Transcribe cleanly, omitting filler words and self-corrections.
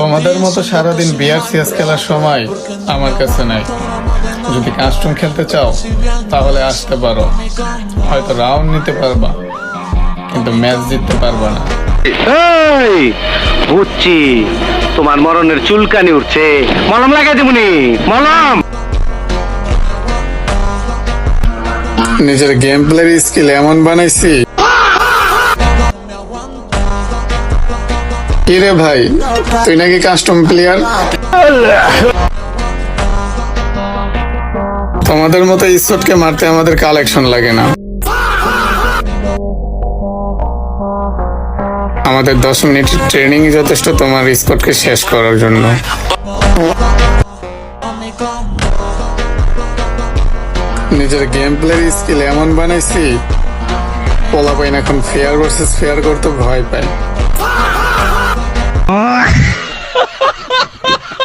তোমাদের মতো সারাদিন বিআরসিএস খেলার সময় আমার কাছে নাই। যদি কাস্টম খেলতে চাও তাহলে আসতে পারো, হয়তো রাউন্ড নিতে পারবা কিন্তু ম্যাচ জিততে পারবা না। এই বুঝছি, তোমার মরণের চুলকানি উঠছে, মলম লাগাই দেবনি। মলম নিজের গেম প্লের স্কিল এমন বানাইছি। কি রে ভাই, তুই নাকি কাস্টম প্লেয়ার? তোমাদের মতো স্পটকে মারতে আমাদের কালেকশন লাগে না। আমাদের 10 মিনিটের ট্রেনিং যথেষ্ট তোমার স্পটকে শেষ করার জন্য। নিজের গেম প্লের স্কিল এমন বানাইছি, পোলাপাইন এখন ফেয়ার ভার্সেস ফেয়ার করতে ভয় পায়।